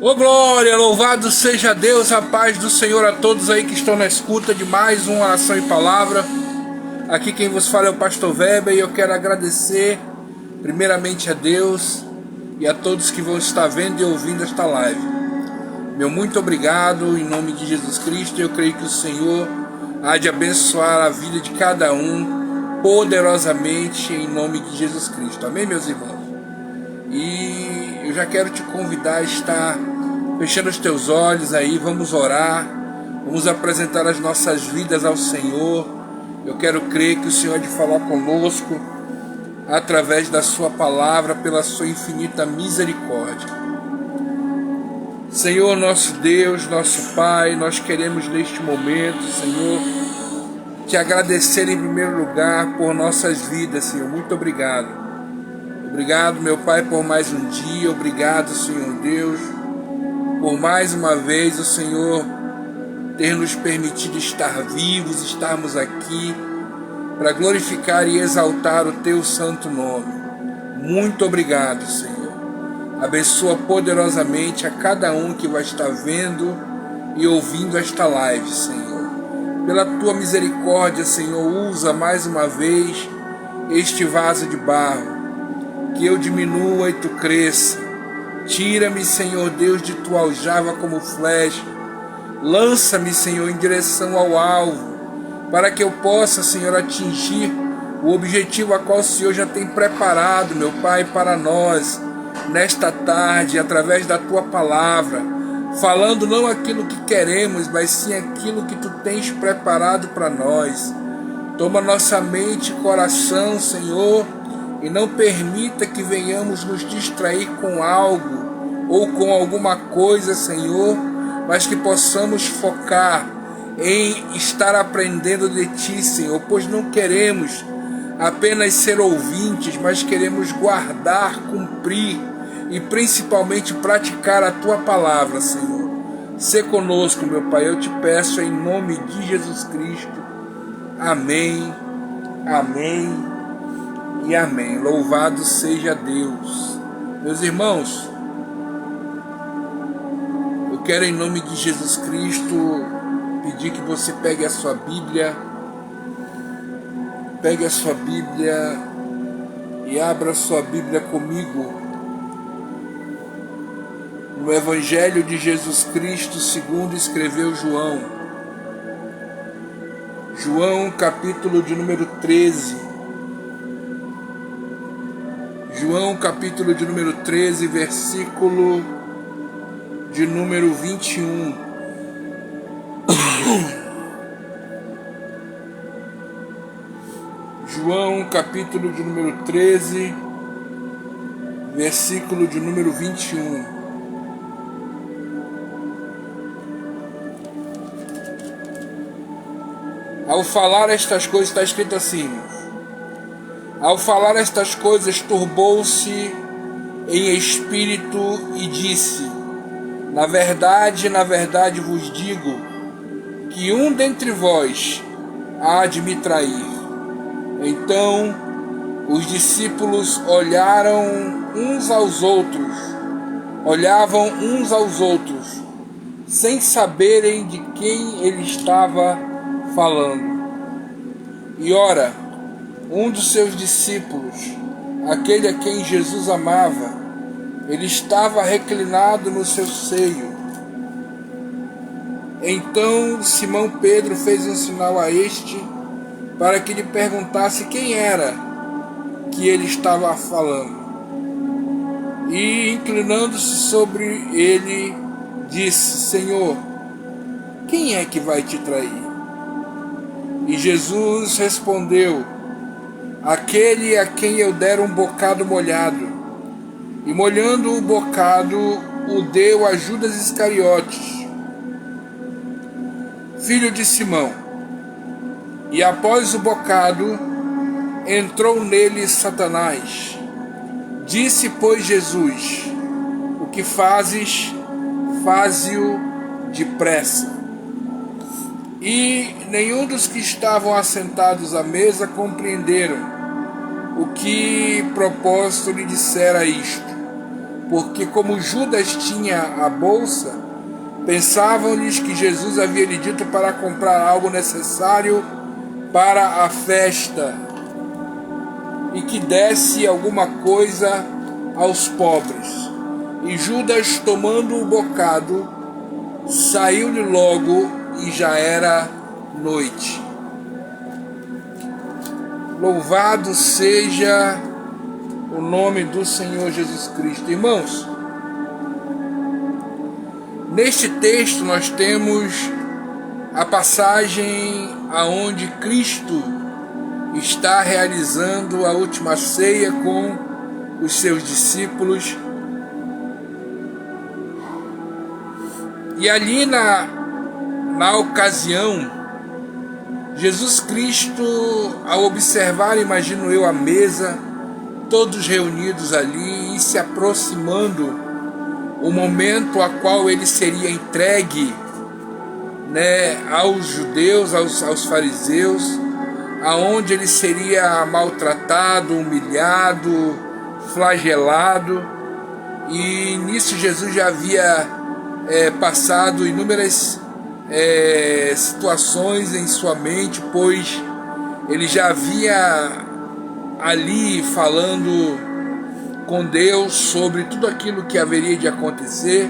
Ô glória, louvado seja Deus, a paz do Senhor a todos aí que estão na escuta de mais uma oração e palavra. Aqui quem vos fala é o pastor Weber e eu quero agradecer primeiramente a Deus e a todos que vão estar vendo e ouvindo esta live. Meu muito obrigado em nome de Jesus Cristo. Eu creio que o Senhor há de abençoar a vida de cada um poderosamente em nome de Jesus Cristo. Amém, meus irmãos? E eu já quero te convidar a estar fechando os teus olhos aí, vamos orar, vamos apresentar as nossas vidas ao Senhor. Eu quero crer que o Senhor há de falar conosco através da sua palavra, pela sua infinita misericórdia. Senhor, nosso Deus, nosso Pai, nós queremos neste momento, Senhor, te agradecer em primeiro lugar por nossas vidas, Senhor. Muito obrigado. Obrigado, meu Pai, por mais um dia. Obrigado, Senhor Deus, por mais uma vez o Senhor ter nos permitido estar vivos, estarmos aqui para glorificar e exaltar o Teu santo nome. Muito obrigado, Senhor. Abençoa poderosamente a cada um que vai estar vendo e ouvindo esta live, Senhor. Pela Tua misericórdia, Senhor, usa mais uma vez este vaso de barro. Que eu diminua e Tu cresça. Tira-me, Senhor Deus, de Tua aljava como flecha. Lança-me, Senhor, em direção ao alvo, para que eu possa, Senhor, atingir o objetivo a qual o Senhor já tem preparado, meu Pai, para nós, nesta tarde, através da Tua palavra, falando não aquilo que queremos, mas sim aquilo que Tu tens preparado para nós. Toma nossa mente e coração, Senhor, e não permita que venhamos nos distrair com algo ou com alguma coisa, Senhor, mas que possamos focar em estar aprendendo de Ti, Senhor, pois não queremos apenas ser ouvintes, mas queremos guardar, cumprir e principalmente praticar a Tua palavra, Senhor. Sê conosco, meu Pai, eu te peço em nome de Jesus Cristo. Amém, amém e amém. Louvado seja Deus. Meus irmãos, eu quero em nome de Jesus Cristo pedir que você pegue a sua Bíblia, e abra a sua Bíblia comigo no Evangelho de Jesus Cristo segundo escreveu João. João, capítulo de número 13. João, capítulo de número 13, versículo de número 21. João, capítulo de número 13, versículo de número 21. Ao falar estas coisas, está escrito assim: ao falar estas coisas, turbou-se em espírito e disse: na verdade vos digo, que um dentre vós há de me trair. Então os discípulos olhavam uns aos outros, sem saberem de quem ele estava falando. E ora, um dos seus discípulos, aquele a quem Jesus amava, ele estava reclinado no seu seio. Então Simão Pedro fez um sinal a este, para que lhe perguntasse quem era que ele estava falando. E inclinando-se sobre ele, disse: Senhor, quem é que vai te trair? E Jesus respondeu: aquele a quem eu der um bocado molhado. E molhando o bocado, o deu a Judas Iscariotes, filho de Simão. E após o bocado, entrou nele Satanás. Disse, pois, Jesus: o que fazes, faze-o depressa. E nenhum dos que estavam assentados à mesa compreenderam o que propósito lhe dissera isto. porque como Judas tinha a bolsa, pensavam-lhes que Jesus havia lhe dito para comprar algo necessário para a festa e que desse alguma coisa aos pobres. E Judas, tomando o bocado, saiu-lhe logo e já era noite. Louvado seja o nome do Senhor Jesus Cristo. Irmãos, neste texto nós temos a passagem aonde Cristo está realizando a última ceia com os seus discípulos. E ali na ocasião, Jesus Cristo, ao observar, imagino eu, a mesa, todos reunidos ali e se aproximando o momento a qual ele seria entregue, aos judeus, aos fariseus, aonde ele seria maltratado, humilhado, flagelado. E nisso Jesus já havia passado inúmeras situações em sua mente, pois ele já havia ali falando com Deus sobre tudo aquilo que haveria de acontecer.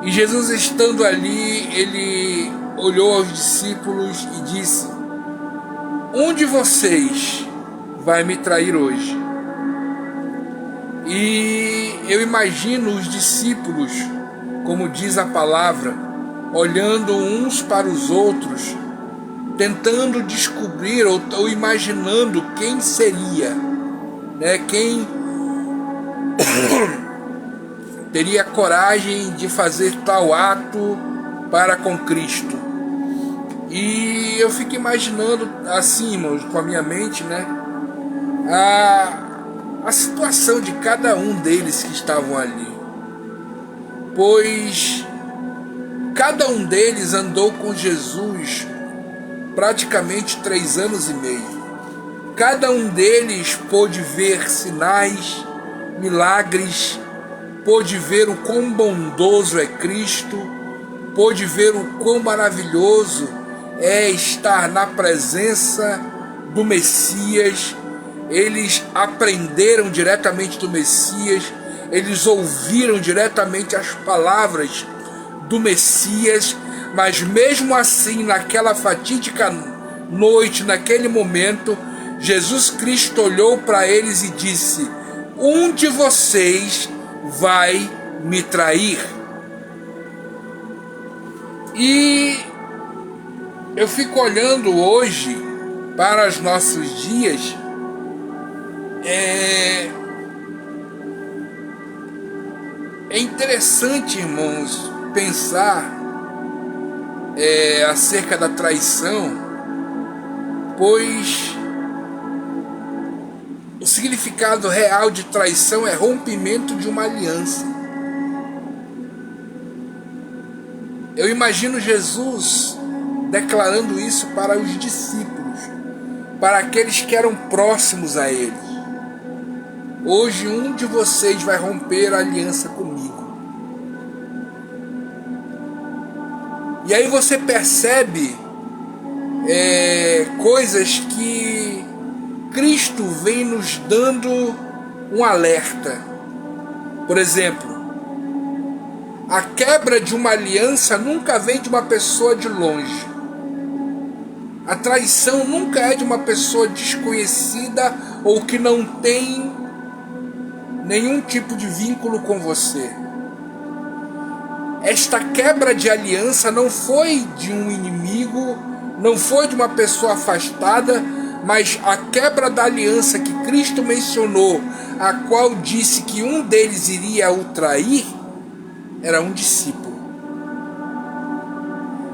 E Jesus, estando ali, ele olhou aos discípulos e disse: um de vocês vai me trair hoje. E eu imagino os discípulos, como diz a palavra, olhando uns para os outros, tentando descobrir ou imaginando quem seria, quem teria coragem de fazer tal ato para com Cristo. E eu fico imaginando assim, irmãos, com a minha mente, a situação de cada um deles que estavam ali, pois cada um deles andou com Jesus praticamente 3 anos e meio. Cada um deles pôde ver sinais, milagres, pôde ver o quão bondoso é Cristo, pôde ver o quão maravilhoso é estar na presença do Messias. Eles aprenderam diretamente do Messias, eles ouviram diretamente as palavras do Messias, mas mesmo assim, naquela fatídica noite, naquele momento, Jesus Cristo olhou para eles e disse: um de vocês vai me trair. E eu fico olhando hoje para os nossos dias, é interessante, irmãos, pensar acerca da traição, pois o significado real de traição é rompimento de uma aliança. Eu imagino Jesus declarando isso para os discípulos, para aqueles que eram próximos a ele: hoje um de vocês vai romper a aliança comigo. E aí você percebe coisas que Cristo vem nos dando um alerta. Por exemplo, a quebra de uma aliança nunca vem de uma pessoa de longe. A traição nunca é de uma pessoa desconhecida ou que não tem nenhum tipo de vínculo com você. Esta quebra de aliança não foi de um inimigo, não foi de uma pessoa afastada, mas a quebra da aliança que Cristo mencionou, a qual disse que um deles iria o trair, era um discípulo,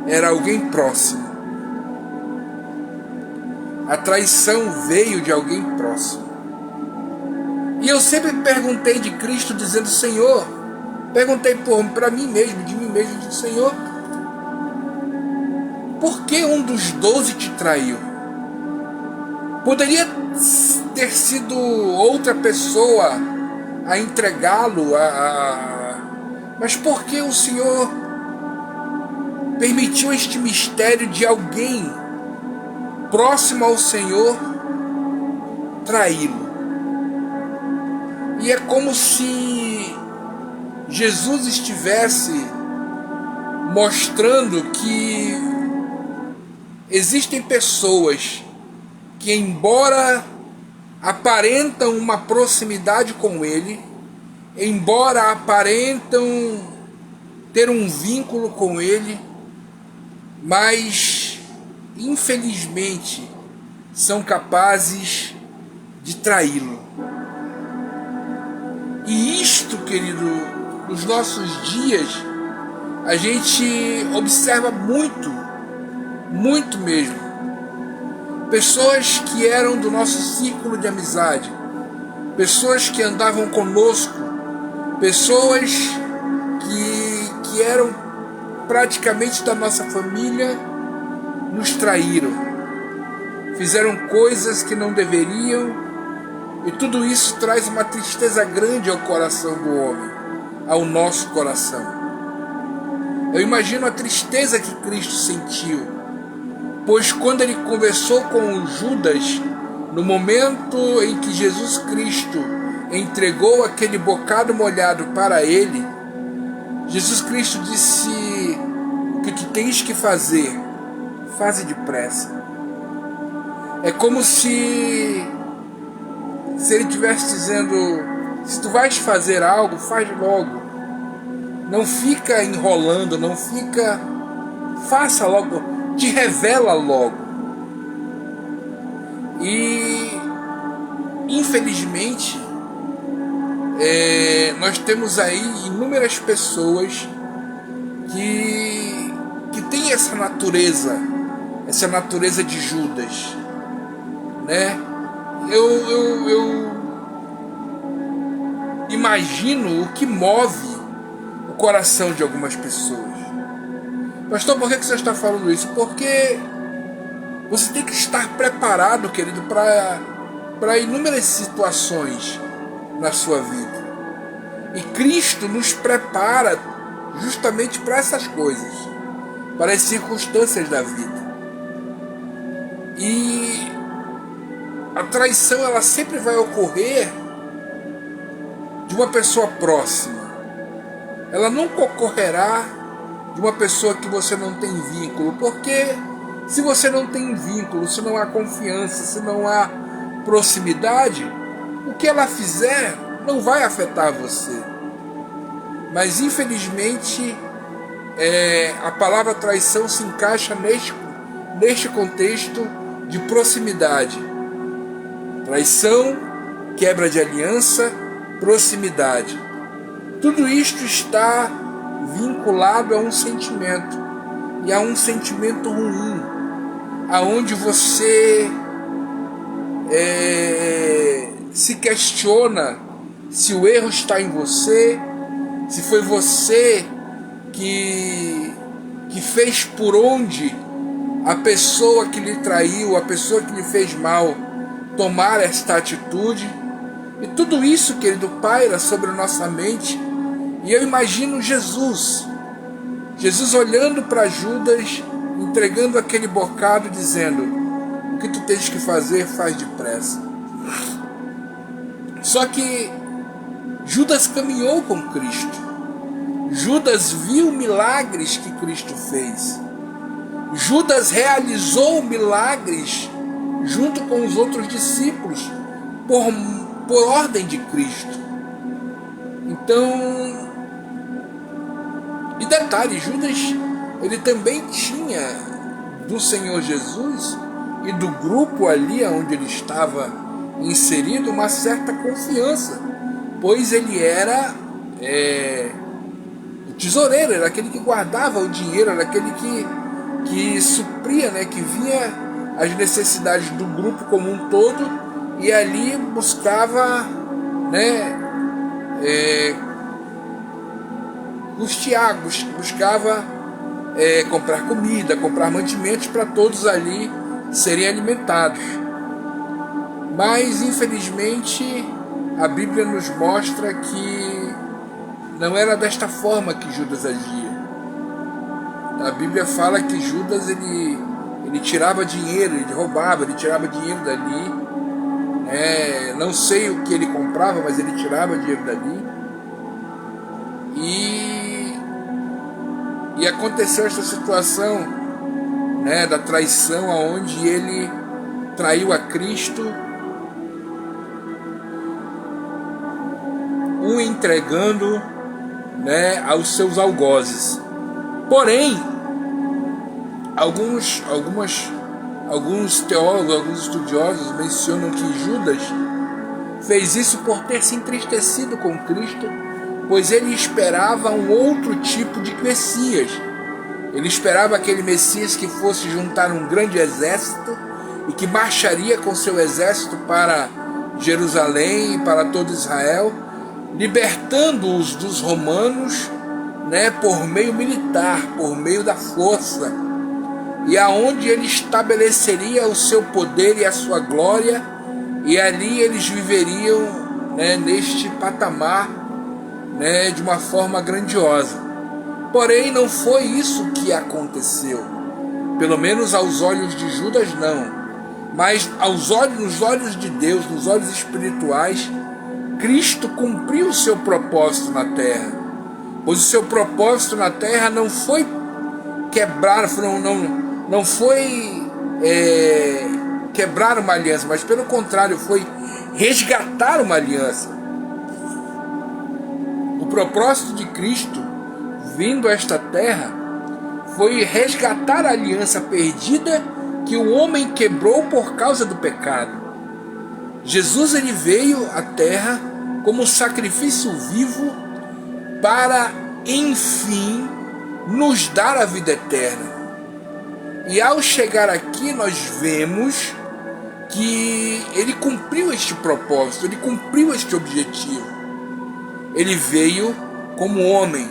era alguém próximo. A traição veio de alguém próximo. E eu sempre perguntei de Cristo, dizendo: Senhor, perguntei para mim mesmo, de mim mesmo, disse: Senhor, por que um dos 12 te traiu? Poderia ter sido outra pessoa a entregá-lo, mas por que o Senhor permitiu este mistério de alguém próximo ao Senhor traí-lo? E é como se Jesus estivesse mostrando que existem pessoas que, embora aparentam uma proximidade com Ele, embora aparentam ter um vínculo com Ele, mas infelizmente são capazes de traí-lo. E isto, querido, nos nossos dias, a gente observa muito, muito mesmo. Pessoas que eram do nosso círculo de amizade, pessoas que andavam conosco, pessoas que eram praticamente da nossa família, nos traíram, fizeram coisas que não deveriam, e tudo isso traz uma tristeza grande ao coração do homem, ao nosso coração. Eu imagino a tristeza que Cristo sentiu, pois quando ele conversou com Judas, no momento em que Jesus Cristo entregou aquele bocado molhado para ele, Jesus Cristo disse: o que tu tens que fazer, faze depressa. É como se ele estivesse dizendo: se tu vais fazer algo, faz logo. Não fica enrolando, não fica... Faça logo, te revela logo. E infelizmente nós temos aí inúmeras pessoas que têm essa natureza de Judas, né? Eu imagino o que move o coração de algumas pessoas. Pastor, por que você está falando isso? Porque você tem que estar preparado, querido, para inúmeras situações na sua vida. E Cristo nos prepara justamente para essas coisas, para as circunstâncias da vida. E a traição, ela sempre vai ocorrer de uma pessoa próxima. Ela nunca ocorrerá de uma pessoa que você não tem vínculo, porque se você não tem vínculo, se não há confiança, se não há proximidade, o que ela fizer não vai afetar você. Mas infelizmente a palavra traição se encaixa neste contexto de proximidade. Traição, quebra de aliança, proximidade. Tudo isto está vinculado a um sentimento, e a um sentimento ruim, aonde você se questiona se o erro está em você, se foi você que fez por onde a pessoa que lhe traiu, a pessoa que lhe fez mal, tomar esta atitude. E tudo isso, querido, paira sobre a nossa mente. E eu imagino Jesus olhando para Judas, entregando aquele bocado, dizendo: o que tu tens que fazer, faz depressa. Só que Judas caminhou com Cristo. Judas viu milagres que Cristo fez. Judas realizou milagres junto com os outros discípulos por ordem de Cristo. Então, e detalhe, Judas, ele também tinha do Senhor Jesus e do grupo ali onde ele estava inserido uma certa confiança, pois ele era o tesoureiro, era aquele que guardava o dinheiro, era aquele que supria, né, que via as necessidades do grupo como um todo, e ali buscava, né, custear, buscava comprar comida, comprar mantimentos para todos ali serem alimentados. Mas infelizmente a Bíblia nos mostra que não era desta forma que Judas agia. A Bíblia fala que Judas ele tirava dinheiro, ele roubava, ele tirava dinheiro dali. Não sei o que ele comprava, mas ele tirava dinheiro dali. E aconteceu essa situação, da traição, onde ele traiu a Cristo, o entregando, aos seus algozes. Porém, alguns teólogos, alguns estudiosos mencionam que Judas fez isso por ter se entristecido com Cristo, pois ele esperava um outro tipo de Messias. Ele esperava aquele Messias que fosse juntar um grande exército e que marcharia com seu exército para Jerusalém e para todo Israel, libertando-os dos romanos, por meio militar, por meio da força, e aonde ele estabeleceria o seu poder e a sua glória, e ali eles viveriam, neste patamar, de uma forma grandiosa. Porém, não foi isso que aconteceu, pelo menos aos olhos de Judas não, mas nos olhos de Deus, nos olhos espirituais, Cristo cumpriu o seu propósito na terra, pois o seu propósito na terra não foi quebrar, não foi quebrar uma aliança, mas pelo contrário, foi resgatar uma aliança. O propósito de Cristo vindo a esta terra foi resgatar a aliança perdida que o homem quebrou por causa do pecado. Jesus ele veio à terra como sacrifício vivo para, enfim, nos dar a vida eterna. E ao chegar aqui nós vemos que ele cumpriu este propósito, ele cumpriu este objetivo. Ele veio como homem.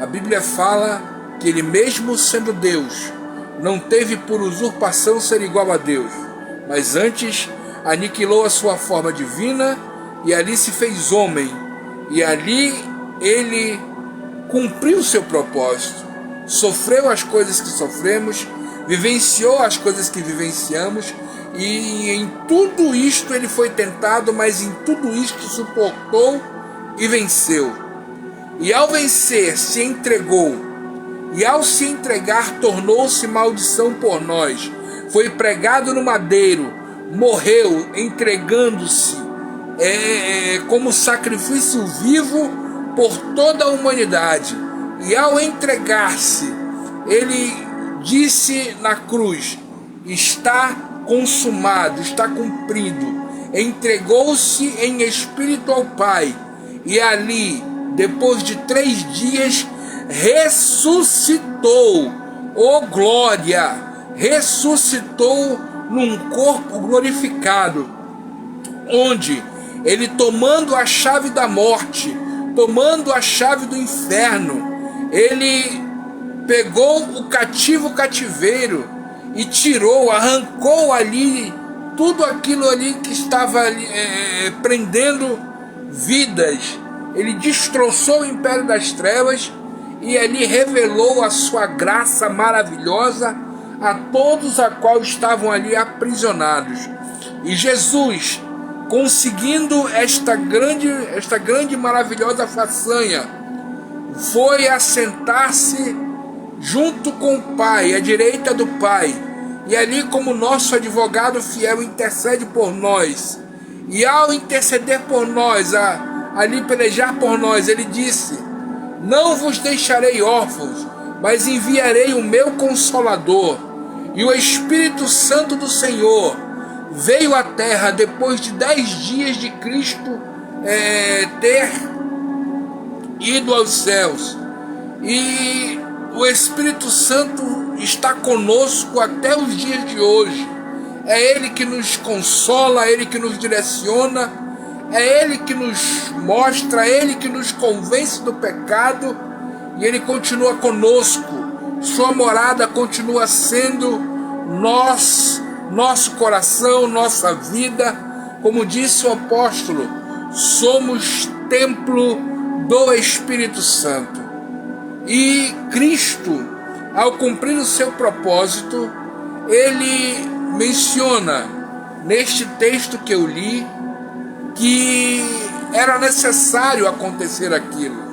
A Bíblia fala que ele, mesmo sendo Deus, não teve por usurpação ser igual a Deus, mas antes aniquilou a sua forma divina e ali se fez homem. E ali ele cumpriu o seu propósito, sofreu as coisas que sofremos, vivenciou as coisas que vivenciamos, e em tudo isto ele foi tentado, mas em tudo isto suportou e venceu. E ao vencer se entregou, e ao se entregar tornou-se maldição por nós. Foi pregado no madeiro, morreu entregando-se como sacrifício vivo por toda a humanidade. E ao entregar-se, ele disse na cruz: está consumado, está cumprido. Entregou-se em espírito ao Pai, e ali, depois de 3 dias, ressuscitou. Oh glória! Ressuscitou num corpo glorificado, onde ele, tomando a chave da morte, tomando a chave do inferno, ele pegou o cativeiro e tirou, arrancou ali tudo aquilo ali que estava prendendo vidas. Ele destroçou o império das trevas e ali revelou a sua graça maravilhosa a todos a qual estavam ali aprisionados. E Jesus, conseguindo esta grande maravilhosa façanha, foi assentar-se junto com o Pai, à direita do Pai, e ali, como nosso advogado fiel, intercede por nós. E ao interceder por nós, ali pelejar por nós, ele disse: não vos deixarei órfãos, mas enviarei o meu Consolador. E o Espírito Santo do Senhor veio à terra depois de 10 dias de Cristo ter ido aos céus. E o Espírito Santo está conosco até os dias de hoje. É Ele que nos consola, é Ele que nos direciona, é Ele que nos mostra, é Ele que nos convence do pecado, e Ele continua conosco. Sua morada continua sendo nosso coração, nossa vida. Como disse o apóstolo: somos templo do Espírito Santo. E Cristo, ao cumprir o seu propósito, ele menciona neste texto que eu li que era necessário acontecer aquilo.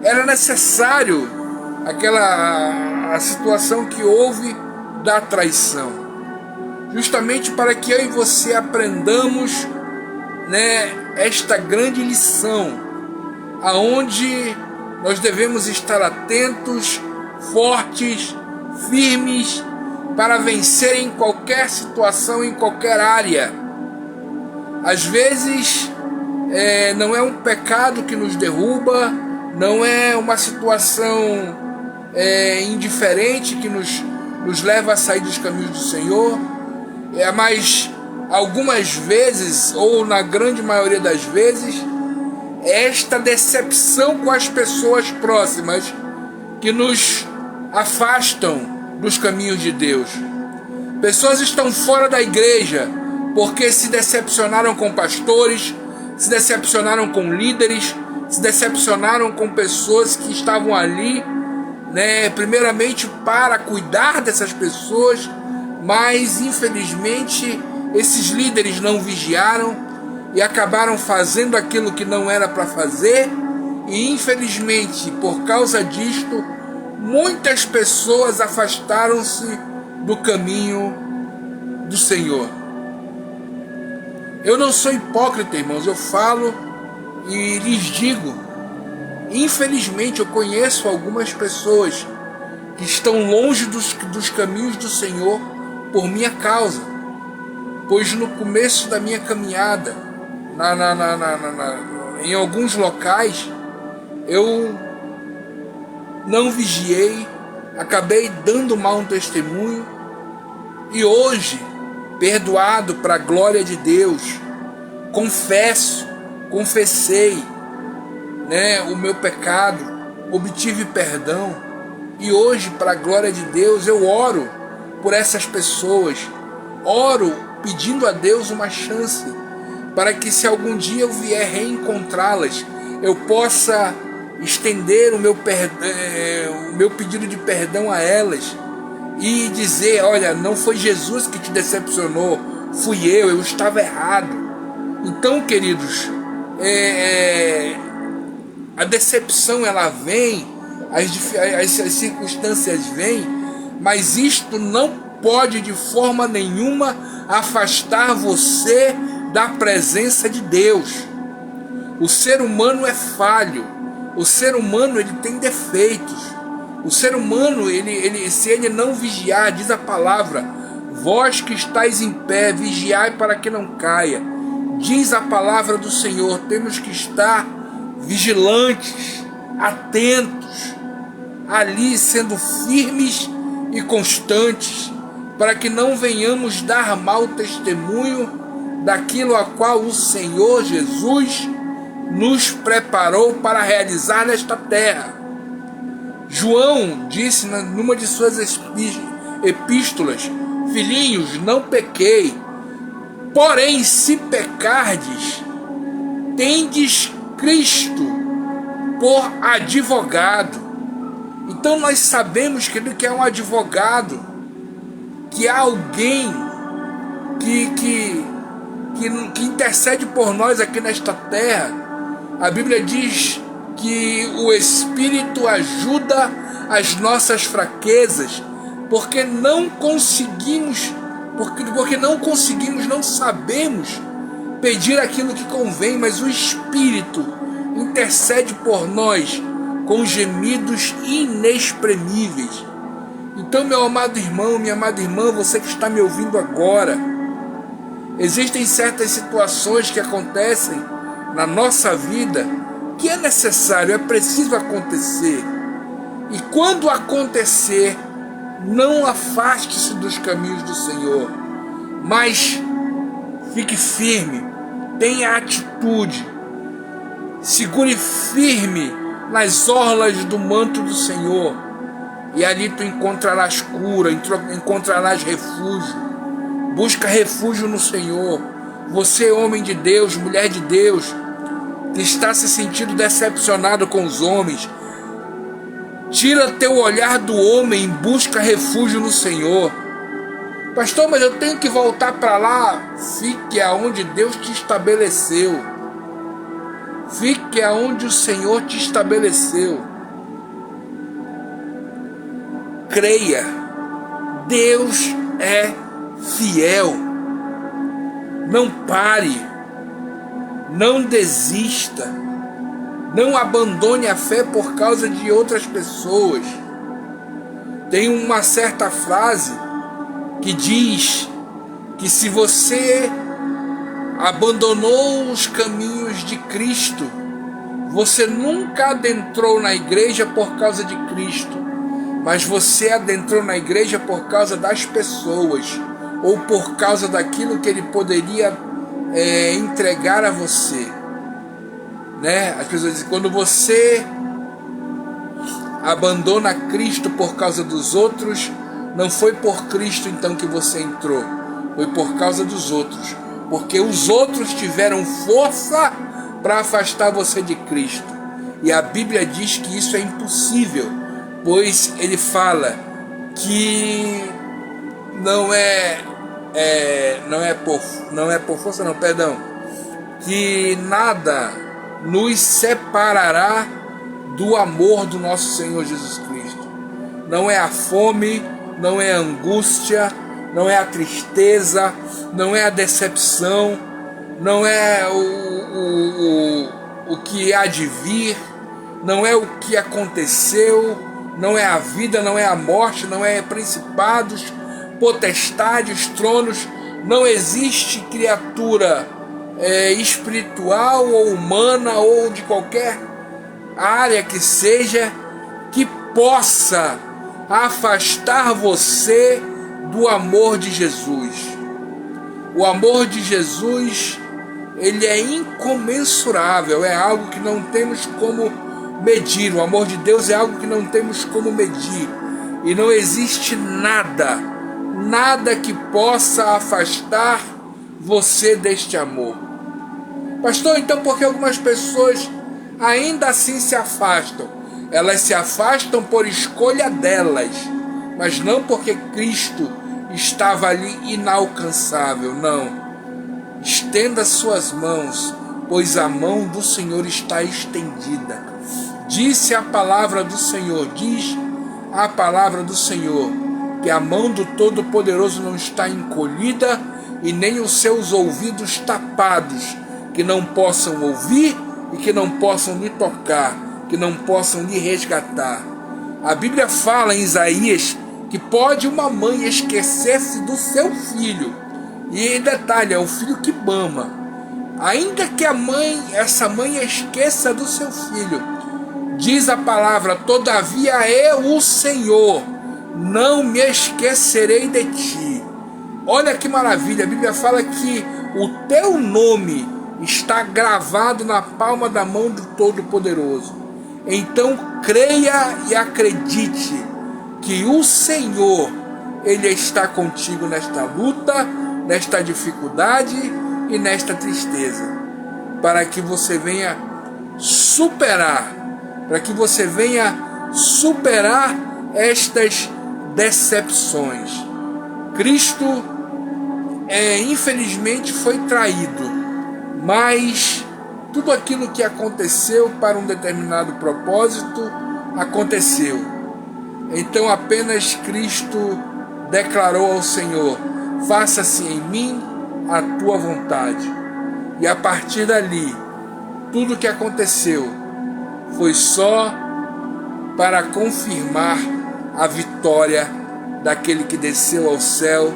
Era necessário a situação que houve da traição. Justamente para que eu e você aprendamos, esta grande lição, aonde nós devemos estar atentos, fortes, firmes, para vencer em qualquer situação, em qualquer área. Às vezes, não é um pecado que nos derruba, não é uma situação indiferente que nos leva a sair dos caminhos do Senhor, mas algumas vezes, ou na grande maioria das vezes, é esta decepção com as pessoas próximas que nos afastam dos caminhos de Deus. Pessoas estão fora da igreja porque se decepcionaram com pastores, se decepcionaram com líderes, se decepcionaram com pessoas que estavam ali, primeiramente para cuidar dessas pessoas, mas infelizmente esses líderes não vigiaram e acabaram fazendo aquilo que não era para fazer, e infelizmente por causa disto muitas pessoas afastaram-se do caminho do Senhor. Eu não sou hipócrita, irmãos, eu falo e lhes digo, infelizmente eu conheço algumas pessoas que estão longe dos caminhos do Senhor por minha causa, pois no começo da minha caminhada, em alguns locais, eu não vigiei, acabei dando mau testemunho, e hoje, perdoado para a glória de Deus, confessei, o meu pecado, obtive perdão, e hoje, para a glória de Deus, eu oro por essas pessoas, oro pedindo a Deus uma chance, para que se algum dia eu vier reencontrá-las, eu possa estender o meu pedido de perdão a elas, e dizer, olha, não foi Jesus que te decepcionou, fui eu estava errado. Então, queridos, a decepção ela vem, as circunstâncias vêm, mas isto não pode de forma nenhuma afastar você da presença de Deus. O ser humano é falho, o ser humano ele tem defeitos. O ser humano, se ele não vigiar, diz a palavra, vós que estáis em pé, vigiai para que não caia. Diz a palavra do Senhor, temos que estar vigilantes, atentos, ali sendo firmes e constantes, para que não venhamos dar mau testemunho daquilo a qual o Senhor Jesus nos preparou para realizar nesta terra. João disse numa de suas epístolas, filhinhos, não pequei, porém se pecardes, tendes Cristo por advogado. Então nós sabemos que é um advogado, que há alguém que intercede por nós aqui nesta terra. A Bíblia diz que o Espírito ajuda as nossas fraquezas, porque não conseguimos, não sabemos pedir aquilo que convém, mas o Espírito intercede por nós com gemidos inexprimíveis. Então, meu amado irmão, minha amada irmã, você que está me ouvindo agora, existem certas situações que acontecem na nossa vida que é necessário, é preciso acontecer. E quando acontecer, não afaste-se dos caminhos do Senhor, mas fique firme, tenha atitude, segure firme nas orlas do manto do Senhor, e ali tu encontrarás cura, encontrarás refúgio. Busca refúgio no Senhor, Você, homem de Deus, mulher de Deus, que está se sentindo decepcionado com os homens, tira teu olhar do homem e busca refúgio no Senhor. Pastor, mas eu tenho que voltar para lá. Fique aonde Deus te estabeleceu. Fique aonde o Senhor te estabeleceu. Creia, Deus é fiel. Não pare, não desista, não abandone a fé por causa de outras pessoas. Tem uma certa frase que diz que se você abandonou os caminhos de Cristo, você nunca adentrou na igreja por causa de Cristo, mas você adentrou na igreja por causa das pessoas, ou por causa daquilo que Ele poderia entregar a você, né? As pessoas dizem, quando você abandona Cristo por causa dos outros, não foi por Cristo então que você entrou, foi por causa dos outros, porque os outros tiveram força para afastar você de Cristo. E a Bíblia diz que isso é impossível, pois Ele fala que não é por força, não, perdão, que nada nos separará do amor do nosso Senhor Jesus Cristo. Não é a fome, não é a angústia, não é a tristeza, não é a decepção, não é o que há de vir, não é o que aconteceu, não é a vida, não é a morte, não é principados, potestades, tronos. Não existe criatura espiritual ou humana ou de qualquer área que seja que possa afastar você do amor de Jesus. O amor de Jesus, ele é incomensurável, é algo que não temos como medir. O amor de Deus é algo que não temos como medir, e não existe nada que possa afastar você deste amor. Pastor, então por que algumas pessoas ainda assim se afastam? Elas se afastam por escolha delas, mas não porque Cristo estava ali inalcançável, não. Estenda suas mãos, pois a mão do Senhor está estendida. Disse a palavra do Senhor, diz a palavra do Senhor, que a mão do Todo-Poderoso não está encolhida e nem os seus ouvidos tapados, que não possam ouvir e que não possam lhe tocar, que não possam lhe resgatar. A Bíblia fala em Isaías que pode uma mãe esquecer-se do seu filho, e detalhe, é o filho que mama. Ainda que essa mãe esqueça do seu filho, diz a palavra, todavia eu, o Senhor, não me esquecerei de ti. Olha que maravilha, a Bíblia fala que o teu nome está gravado na palma da mão do Todo-Poderoso. Então creia e acredite que o Senhor, Ele está contigo nesta luta, nesta dificuldade e nesta tristeza, para que você venha superar, estas decepções. Cristo infelizmente foi traído, mas tudo aquilo que aconteceu para um determinado propósito aconteceu. Então apenas Cristo declarou ao Senhor, faça-se em mim a tua vontade. E a partir dali, tudo que aconteceu foi só para confirmar a vitória daquele que desceu ao céu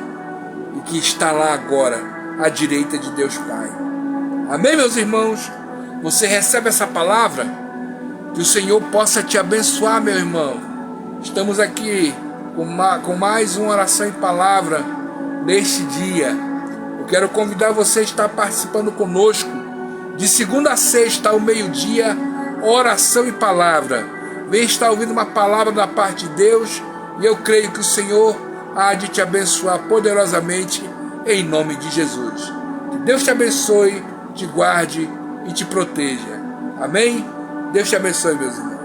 e que está lá agora, à direita de Deus Pai. Amém, meus irmãos? Você recebe essa palavra? Que o Senhor possa te abençoar, meu irmão. Estamos aqui com mais uma oração em palavra neste dia. Eu quero convidar você a estar participando conosco de segunda a sexta ao meio-dia, oração e palavra. Vem estar ouvindo uma palavra da parte de Deus, e eu creio que o Senhor há de te abençoar poderosamente em nome de Jesus. Que Deus te abençoe, te guarde e te proteja. Amém? Deus te abençoe, meus irmãos.